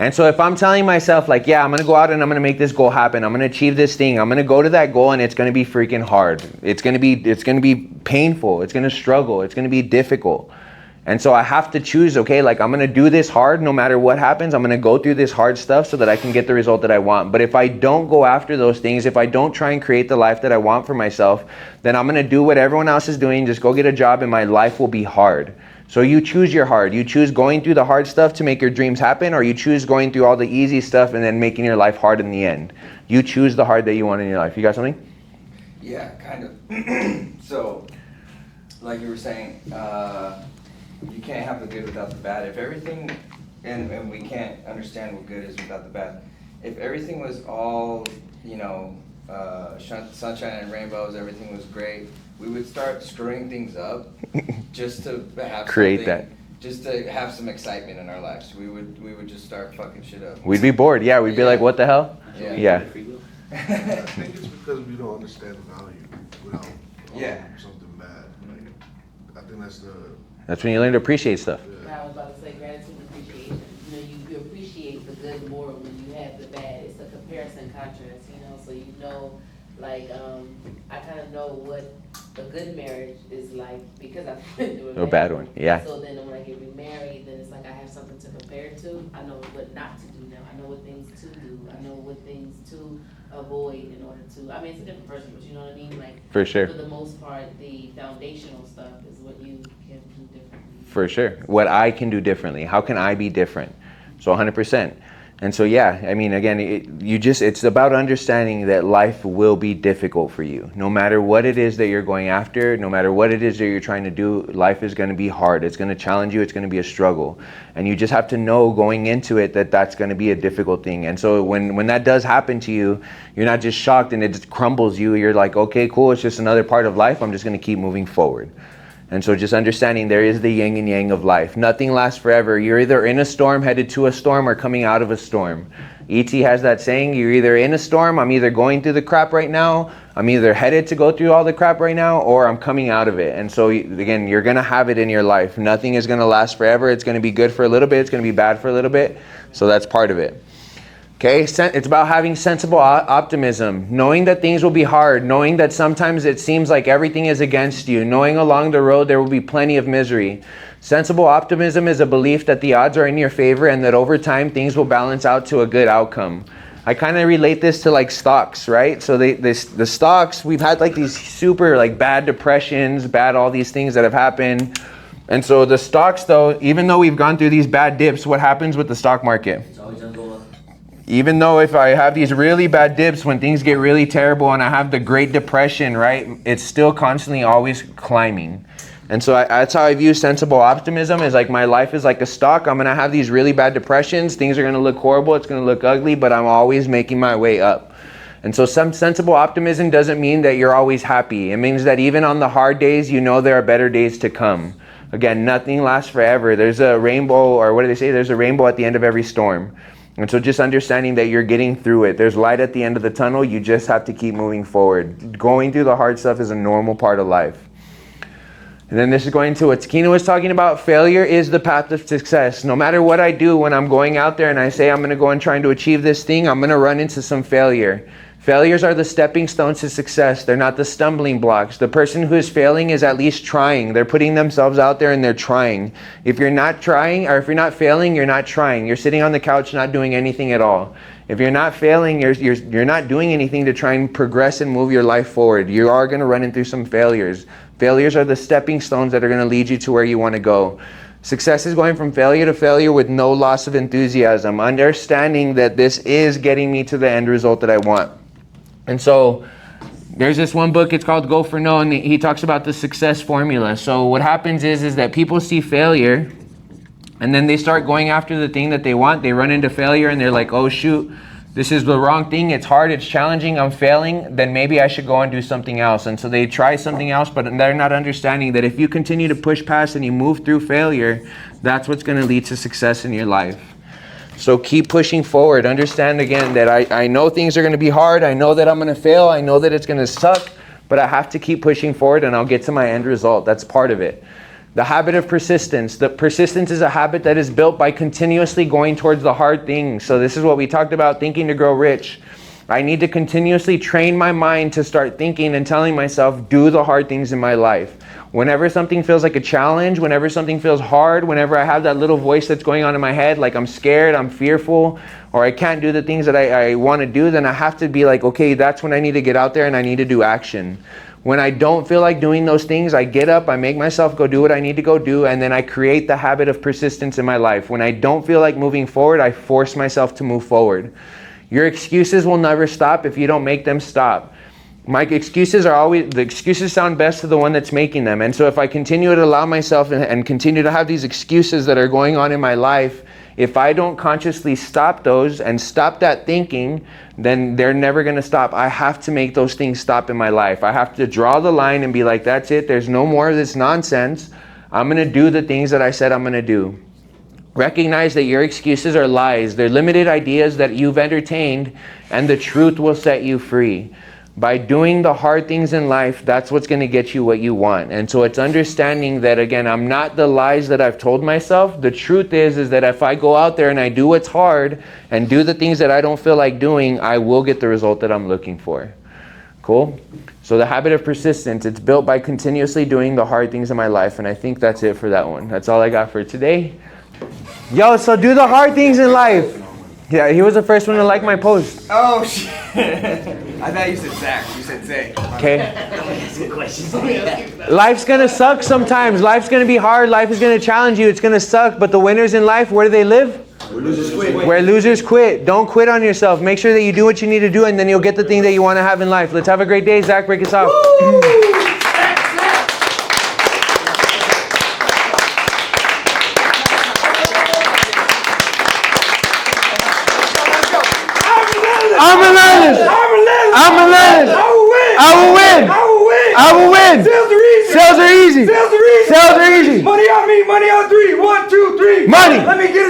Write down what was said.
And so if I'm telling myself like, yeah, I'm gonna go out and I'm gonna make this goal happen, I'm gonna achieve this thing, I'm gonna go to that goal, and it's gonna be freaking hard. It's gonna be painful. It's gonna struggle. It's gonna be difficult. And so I have to choose, okay, like I'm gonna do this hard no matter what happens. I'm gonna go through this hard stuff so that I can get the result that I want. But if I don't go after those things, if I don't try and create the life that I want for myself, then I'm gonna do what everyone else is doing, just go get a job, and my life will be hard. So you choose your hard. You choose going through the hard stuff to make your dreams happen, or you choose going through all the easy stuff and then making your life hard in the end. You choose the hard that you want in your life. You got something? Yeah, kind of. So, like you were saying, you can't have the good without the bad. If everything, and we can't understand what good is without the bad. If everything was all, sunshine and rainbows, everything was great, we would start screwing things up just to have create that. Just to have some excitement in our lives. We would just start fucking shit up. We'd be bored. Yeah, we'd be like, what the hell? Yeah. I think it's because we don't understand the value without something bad. Like, I think that's when you learn to appreciate stuff. I was about to say gratitude and appreciation. You appreciate the good more when you have the bad. It's a comparison contrast, so like I kind of know what a good marriage is like because I've been through a bad one. Yeah. So then when I get remarried, then it's like I have something to compare to. I know what not to do now. I know what things to do. I know what things to avoid in order to. I mean, it's a different person, but you know what I mean. Like for sure. For the most part, the foundational stuff is what you can do differently. For sure. What I can do differently. How can I be different? So 100%. And so, yeah, I mean, again, it's about understanding that life will be difficult for you. No matter what it is that you're going after, no matter what it is that you're trying to do, life is going to be hard. It's going to challenge you. It's going to be a struggle. And you just have to know going into it that that's going to be a difficult thing. And so when that does happen to you, you're not just shocked and it just crumbles you. You're like, okay, cool. It's just another part of life. I'm just going to keep moving forward. And so just understanding there is the yin and yang of life. Nothing lasts forever. You're either in a storm, headed to a storm, or coming out of a storm. E.T. has that saying, you're either in a storm, I'm either going through the crap right now, I'm either headed to go through all the crap right now, or I'm coming out of it. And so again, you're going to have it in your life. Nothing is going to last forever. It's going to be good for a little bit. It's going to be bad for a little bit. So that's part of it. Okay, it's about having sensible optimism, knowing that things will be hard, knowing that sometimes it seems like everything is against you, knowing along the road there will be plenty of misery. Sensible optimism is a belief that the odds are in your favor and that over time things will balance out to a good outcome. I kind of relate this to like stocks, right? So the stocks, we've had like these super like bad depressions, bad all these things that have happened. And so the stocks though, even though we've gone through these bad dips, what happens with the stock market? It's always gonna go up. Even though if I have these really bad dips when things get really terrible and I have the Great Depression, right, it's still constantly always climbing. And so that's how I view sensible optimism, is like my life is like a stock. I'm going to have these really bad depressions. Things are going to look horrible. It's going to look ugly, but I'm always making my way up. And so some sensible optimism doesn't mean that you're always happy. It means that even on the hard days, you know there are better days to come. Again, nothing lasts forever. There's a rainbow, or what do they say? There's a rainbow at the end of every storm. And so just understanding that you're getting through it. There's light at the end of the tunnel. You just have to keep moving forward. Going through the hard stuff is a normal part of life. And then this is going to what Takina was talking about. Failure is the path of success. No matter what I do when I'm going out there and I say I'm going to go and trying to achieve this thing, I'm going to run into some failure. Failures are the stepping stones to success. They're not the stumbling blocks. The person who is failing is at least trying. They're putting themselves out there and they're trying. If you're not trying, or if you're not failing, you're not trying. You're sitting on the couch not doing anything at all. If you're not failing, you're not doing anything to try and progress and move your life forward. You are going to run into some failures. Failures are the stepping stones that are going to lead you to where you want to go. Success is going from failure to failure with no loss of enthusiasm. Understanding that this is getting me to the end result that I want. And so there's this one book, it's called Go for No, and he talks about the success formula. So what happens is that people see failure and then they start going after the thing that they want. They run into failure and they're like, oh shoot, this is the wrong thing. It's hard, it's challenging, I'm failing. Then maybe I should go and do something else. And so they try something else, but they're not understanding that if you continue to push past and you move through failure, that's what's going to lead to success in your life. So keep pushing forward. Understand again that I know things are going to be hard. I know that I'm going to fail. I know that it's going to suck, but I have to keep pushing forward and I'll get to my end result. That's part of it. The habit of persistence. The persistence is a habit that is built by continuously going towards the hard things. So this is what we talked about, thinking to grow rich. I need to continuously train my mind to start thinking and telling myself, do the hard things in my life. Whenever something feels like a challenge, whenever something feels hard, whenever I have that little voice that's going on in my head, like I'm scared, I'm fearful, or I can't do the things that I want to do, then I have to be like, okay, that's when I need to get out there and I need to do action. When I don't feel like doing those things, I get up, I make myself go do what I need to go do, and then I create the habit of persistence in my life. When I don't feel like moving forward, I force myself to move forward. Your excuses will never stop if you don't make them stop. My excuses are always, the excuses sound best to the one that's making them. And so if I continue to allow myself and continue to have these excuses that are going on in my life, if I don't consciously stop those and stop that thinking, then they're never going to stop. I have to make those things stop in my life. I have to draw the line and be like, that's it. There's no more of this nonsense. I'm going to do the things that I said I'm going to do. Recognize that your excuses are lies. They're limited ideas that you've entertained, and the truth will set you free. By doing the hard things in life, that's what's going to get you what you want. And so it's understanding that, again, I'm not the lies that I've told myself. The truth is that if I go out there and I do what's hard and do the things that I don't feel like doing, I will get the result that I'm looking for. Cool? So the habit of persistence, it's built by continuously doing the hard things in my life. And I think that's it for that one. That's all I got for today. Yo, so do the hard things in life. Yeah, he was the first one to like my post. Oh, shit. I thought you said Zach. You said Zay. Okay. Life's going to suck sometimes. Life's going to be hard. Life is going to challenge you. It's going to suck. But the winners in life, where do they live? Where losers quit. Where losers quit. Don't quit on yourself. Make sure that you do what you need to do, and then you'll get the thing that you want to have in life. Let's have a great day. Zach, break us off. I'm relentless. I'm relentless. I will win. I will win. Sales are easy. Sales are easy. Money on me. Money on 3. 1, 2, 3. Money. Let me get it.